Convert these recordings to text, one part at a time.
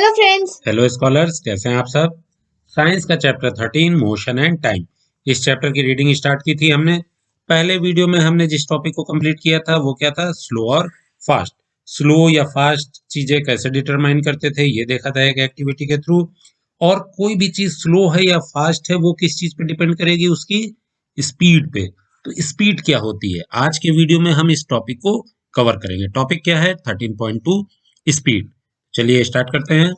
Hello friends. Hello scholars, कैसे हैं आप सब। साइंस का चैप्टर 13 मोशन एंड टाइम, इस चैप्टर की रीडिंग स्टार्ट की थी हमने। पहले वीडियो में हमने जिस टॉपिक को कंप्लीट किया था वो क्या था, स्लो और फास्ट। स्लो या फास्ट चीजें कैसे डिटरमाइन करते थे ये देखा था एक एक्टिविटी के थ्रू। और कोई भी चीज स्लो है या फास्ट है वो किस चीज पे डिपेंड करेगी, उसकी स्पीड पे। तो स्पीड क्या होती है, आज के वीडियो में हम इस टॉपिक को कवर करेंगे। टॉपिक क्या है, 13.2 स्पीड। चलिए स्टार्ट करते हैं।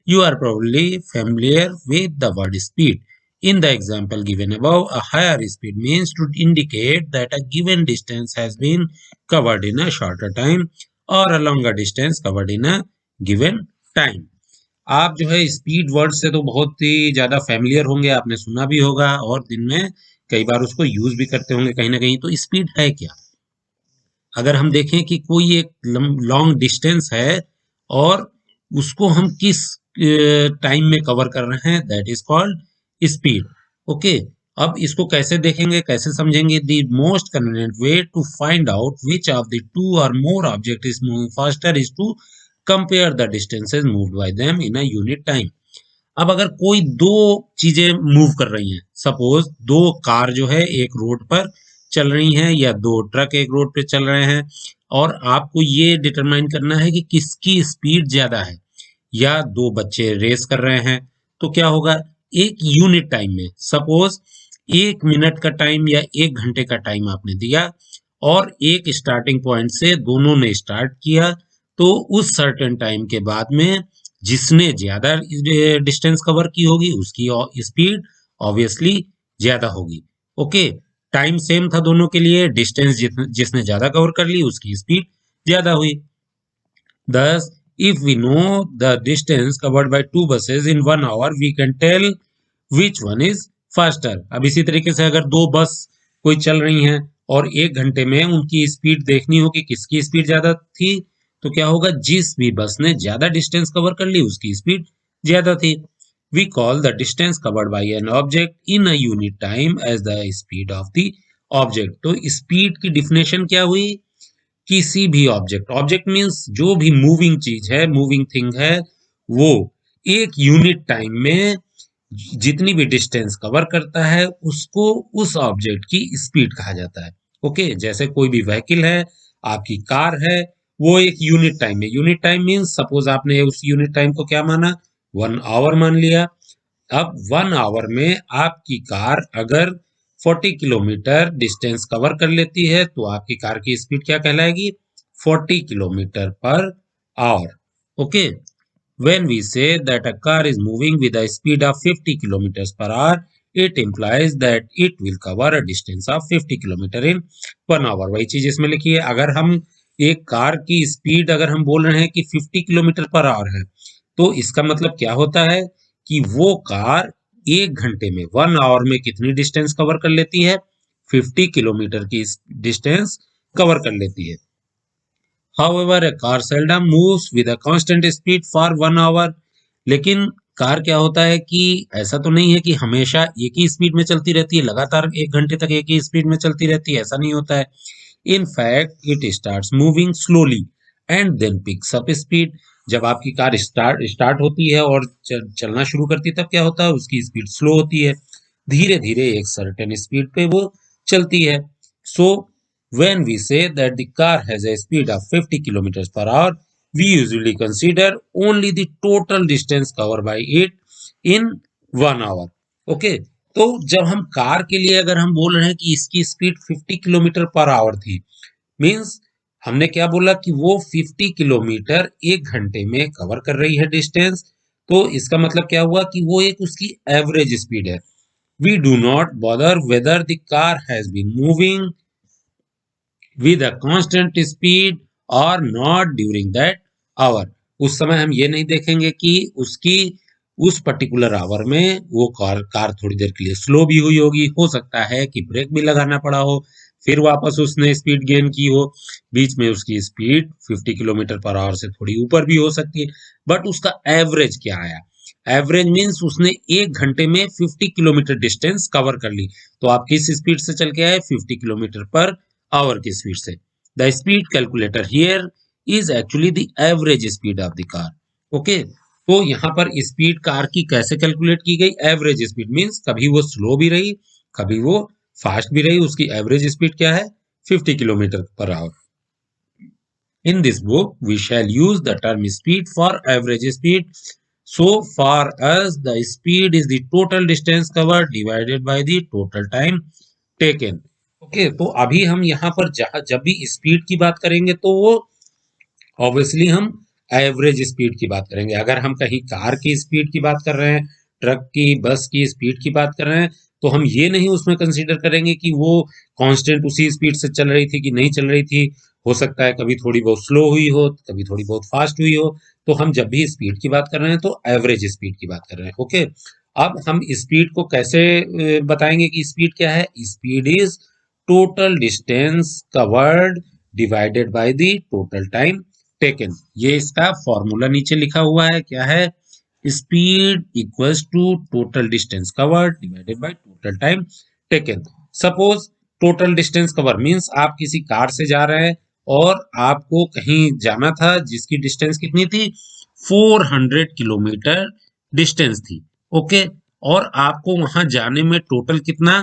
You are probably familiar with the word speed. In the example given above, a higher speed means to indicate that a given distance has been covered in a shorter time or a longer distance covered in a given time. आप जो है speed word से तो बहुत ही ज्यादा familiar होंगे, आपने सुना भी होगा और दिन में कई बार उसको यूज भी करते होंगे कहीं ना कहीं। तो स्पीड है क्या, अगर हम देखें कि कोई एक लॉन्ग डिस्टेंस है और उसको हम किस टाइम में कवर कर रहे हैं, that is called speed. Okay, अब इसको कैसे देखेंगे, कैसे समझेंगे। The most convenient way to find out which of the two or more object is moving faster is to compare the distances moved by them in a unit time. अब अगर कोई दो चीजें मूव कर रही हैं, सपोज दो car जो है एक रोड पर चल रही हैं या दो ट्रक एक रोड पे चल रहे हैं, और आपको ये डिटरमाइन करना है कि किसकी स्पीड ज्यादा है, या दो बच्चे रेस कर रहे हैं, तो क्या होगा, एक यूनिट टाइम में, सपोज 1 मिनट का टाइम या 1 घंटे का टाइम आपने दिया और एक स्टार्टिंग पॉइंट से दोनों ने स्टार्ट किया, तो उस सर्टेन टाइम के बाद में जिसने ज्यादा डिस्टेंस कवर की होगी उसकी स्पीड ऑब्वियसली ज्यादा होगी। ओके, टाइम सेम था दोनों के लिए, डिस्टेंस जिसने ज्यादा कवर कर ली उसकी स्पीड ज्यादा हुई। Thus, if we know the distance covered by two buses in 1 hour, we can tell which one is faster. अब इसी तरीके से अगर दो बस कोई चल रही हैं और 1 घंटे में उनकी स्पीड देखनी हो कि किसकी स्पीड ज्यादा थी, तो क्या होगा, जिस भी बस ने ज्यादा डिस्टेंस कवर कर ली उसकी स्पीड ज्यादा थी। We call the distance covered by an object in a unit time as the speed of the object. तो स्पीड की डिफिनेशन क्या हुई, किसी भी ऑब्जेक्ट, ऑब्जेक्ट मीन्स जो भी मूविंग चीज है, मूविंग थिंग है, वो एक यूनिट टाइम में जितनी भी डिस्टेंस कवर करता है उसको उस ऑब्जेक्ट की स्पीड कहा जाता है। ओके, जैसे कोई भी व्हीकल है, आपकी कार है, वो एक यूनिट टाइम में, यूनिट टाइम मीन्स सपोज आपने उस यूनिट टाइम को क्या माना, 1 आवर मान लिया। अब 1 आवर में आपकी कार अगर 40 किलोमीटर डिस्टेंस कवर कर लेती है तो आपकी कार की स्पीड क्या कहलाएगी, 40 kilometre per hour. Okay, when we say that a car is moving with a speed of 50 kilometers per hour, it implies that it will cover a distance of 50 kilometer in 1 hour। वही चीज इसमें लिखी है, अगर हम एक car की speed अगर हम बोल रहे हैं कि 50 किलोमीटर पर आवर है, तो इसका मतलब क्या होता है कि वो कार 1 घंटे में, 1 आवर में कितनी डिस्टेंस कवर कर लेती है, 50 किलोमीटर की डिस्टेंस कवर कर लेती है। However, a car seldom moves with a constant speed for 1 hour। लेकिन कार क्या होता है कि ऐसा तो नहीं है कि हमेशा एक ही स्पीड में चलती रहती है, लगातार 1 घंटे तक एक ही स्पीड में चलती रहती है, ऐसा नहीं होता है। In fact it starts moving slowly and then picks up speed. जब आपकी कार स्टार्ट होती है और चलना शुरू करती है तब क्या होता है, उसकी स्पीड स्लो होती है, धीरे धीरे एक सर्टेन स्पीड पे वो चलती है। सो when we say that the car has a speed of 50 kilometers per hour, we usually consider only the total distance covered by it in 1 hour। Okay, तो जब हम कार के लिए अगर हम बोल रहे हैं कि इसकी स्पीड 50 किलोमीटर पर आवर थी, मीन्स हमने क्या बोला कि वो 50 किलोमीटर 1 घंटे में कवर कर रही है डिस्टेंस, तो इसका मतलब क्या हुआ कि वो एक उसकी एवरेज स्पीड है। We do not bother whether the car has been moving with a constant speed or not during that hour। उस समय हम ये नहीं देखेंगे कि उसकी उस पर्टिकुलर आवर में वो कार थोड़ी देर के लिए स्लो भी हुई होगी, हो सकता है कि ब्रेक भी लगाना पड़ा हो, फिर वापस उसने स्पीड गेन की हो, बीच में उसकी स्पीड 50 किलोमीटर पर आवर से थोड़ी ऊपर भी हो सकती है, बट उसका एवरेज क्या आया। एवरेज मीन्स उसने 1 घंटे में 50 किलोमीटर डिस्टेंस कवर कर ली, तो आप किस स्पीड से चल के आए, 50 किलोमीटर पर आवर की स्पीड से। The speed calculator here is actually the average speed of the car। Okay, तो यहाँ पर स्पीड कार की कैसे कैलकुलेट की गई? एवरेज स्पीड मींस कभी वो स्लो भी रही, कभी वो फास्ट भी रही, उसकी एवरेज स्पीड क्या है? 50 kilometre per hour. In this book, we shall use the term speed for average speed. So for us, the speed is the total distance covered divided by the total time taken. Okay तो अभी हम यहाँ पर जब भी speed की बात करेंगे तो वो ऑब्वियसली हम एवरेज स्पीड की बात करेंगे। अगर हम कहीं कार की स्पीड की बात कर रहे हैं, ट्रक की, बस की स्पीड की बात कर रहे हैं, तो हम ये नहीं उसमें कंसीडर करेंगे कि वो कांस्टेंट उसी स्पीड से चल रही थी कि नहीं चल रही थी। हो सकता है कभी थोड़ी बहुत स्लो हुई हो, कभी थोड़ी बहुत फास्ट हुई हो। तो हम जब भी स्पीड की बात कर रहे हैं तो एवरेज स्पीड की बात कर रहे हैं। ओके, अब हम स्पीड को कैसे बताएंगे कि स्पीड क्या है? Speed is total distance covered divided by the total time taken. ये इसका फॉर्मूला नीचे लिखा हुआ है, क्या है? Speed equals to total distance covered divided by total time taken. Suppose total distance cover means आप किसी कार से जा रहे हैं और आपको कहीं जाना था जिसकी डिस्टेंस कितनी थी? 400 किलोमीटर डिस्टेंस थी। ओके, और आपको वहां जाने में टोटल कितना?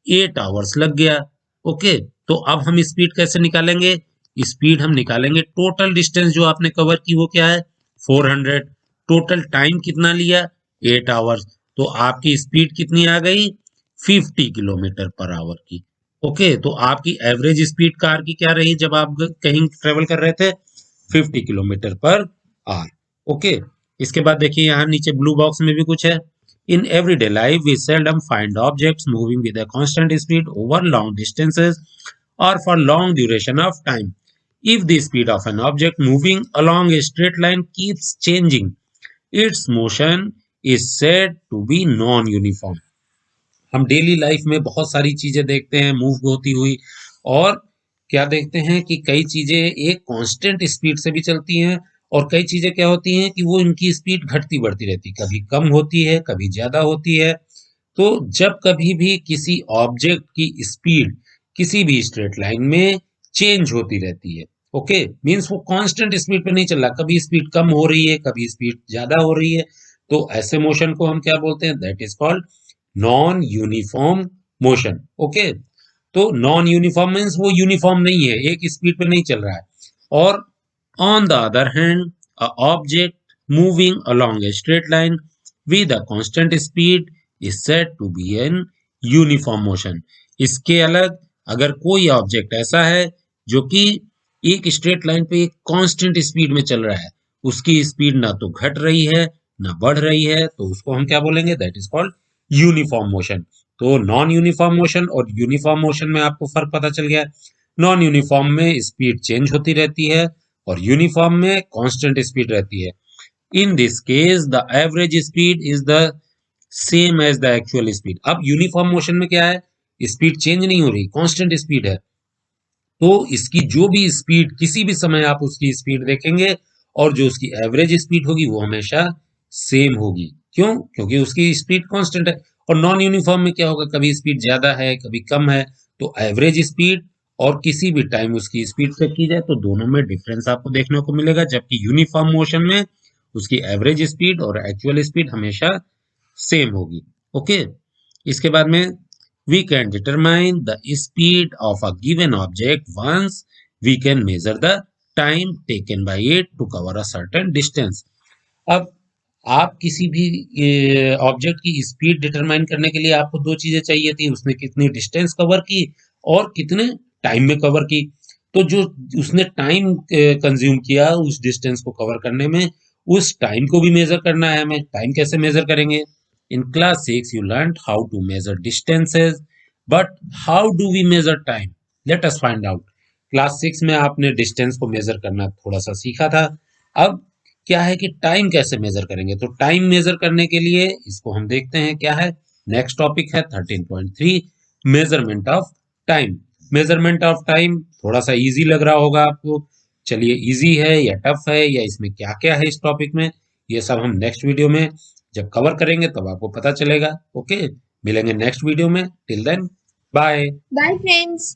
8 आवर्स लग गया। ओके, तो अब हम स्पीड कैसे निकालेंगे? स्पीड हम निकालेंगे टोटल डिस्टेंस जो आपने कवर की वो क्या है? 400। टोटल टाइम कितना लिया? 8 आवर्स। तो आपकी स्पीड कितनी आ गई? 50 किलोमीटर पर आवर की। ओके, तो आपकी एवरेज स्पीड कार की क्या रही जब आप कहीं ट्रेवल कर रहे थे? 50 किलोमीटर पर आवर। ओके, इसके बाद देखिए यहाँ नीचे ब्लू बॉक्स में भी कुछ है। In everyday life, we seldom find objects moving with a constant speed over long distances or for long duration of time. If the speed of an object moving along a straight line keeps changing, its motion is said to be non-uniform. हम daily life में बहुत सारी चीजें देखते हैं move होती हुई, और क्या देखते हैं कि कई चीजें एक कांस्टेंट स्पीड से भी चलती हैं, और कई चीजें क्या होती हैं कि वो इनकी स्पीड घटती बढ़ती रहती है, कभी कम होती है, कभी ज्यादा होती है। तो जब कभी भी किसी ऑब्जेक्ट की स्पीड किसी भी स्ट्रेट लाइन में चेंज होती रहती है, ओके, मींस वो कांस्टेंट स्पीड पे नहीं चल रहा, कभी स्पीड कम हो रही है, कभी स्पीड ज्यादा हो रही है, तो ऐसे मोशन को हम क्या बोलते हैं? That is called non uniform motion. Okay, तो नॉन यूनिफॉर्म मीन्स वो यूनिफॉर्म नहीं है, एक स्पीड पे नहीं चल रहा है। और on the other hand, a object moving along a straight line with a constant speed is said to be an uniform motion. इसके अलग अगर कोई ऑब्जेक्ट ऐसा है जो कि एक स्ट्रेट लाइन पे एक कांस्टेंट स्पीड में चल रहा है, उसकी स्पीड ना तो घट रही है ना बढ़ रही है, तो उसको हम क्या बोलेंगे? That is called uniform motion. तो नॉन यूनिफॉर्म मोशन और यूनिफॉर्म मोशन में आपको फर्क पता चल गया। नॉन यूनिफॉर्म में स्पीड चेंज होती रहती है और यूनिफॉर्म में कांस्टेंट स्पीड रहती है। In this case the average speed is the same as the actual speed. अब यूनिफॉर्म मोशन में क्या है? स्पीड चेंज नहीं हो रही, कांस्टेंट स्पीड है। तो इसकी जो भी स्पीड किसी भी समय आप उसकी स्पीड देखेंगे और जो उसकी एवरेज स्पीड होगी वो हमेशा सेम होगी। क्यों? क्योंकि उसकी स्पीड कांस्टेंट है। और नॉन यूनिफॉर्म में क्या होगा? कभी स्पीड ज्यादा है, कभी कम है। तो एवरेज स्पीड और किसी भी टाइम उसकी स्पीड चेक की जाए तो दोनों में डिफरेंस आपको देखने को मिलेगा, जबकि यूनिफॉर्म मोशन में उसकी एवरेज स्पीड और एक्चुअल स्पीड हमेशा सेम होगी। ओके, इसके बाद में we can determine the speed of a given object once we can measure the time taken by it to cover a certain distance. अब आप किसी भी ऑब्जेक्ट की स्पीड डिटरमाइन करने के लिए आपको दो चीजें चाहिए थी, उसने कितनी डिस्टेंस कवर की और कितने टाइम में कवर की। तो जो उसने टाइम कंज्यूम किया उस डिस्टेंस को कवर करने में, उस टाइम को भी मेजर करना है हमें। टाइम कैसे मेजर करेंगे? In class 6 you learn how to measure distances, but how do we measure time? Let us find out. Class 6 में आपने डिस्टेंस को मेजर करना थोड़ा सा सीखा था। अब क्या है कि टाइम कैसे मेजर करेंगे? तो टाइम मेजर करने के लिए इसको हम देखते हैं क्या है। नेक्स्ट टॉपिक है 13.3 measurement of time. Measurement of time थोड़ा सा इजी लग रहा होगा आपको। चलिए, इजी है या टफ है या इसमें क्या क्या है इस टॉपिक में, ये सब हम नेक्स्ट वीडियो में जब कवर करेंगे तब आपको पता चलेगा। ओके, मिलेंगे नेक्स्ट वीडियो में। Till then, bye. Bye, friends.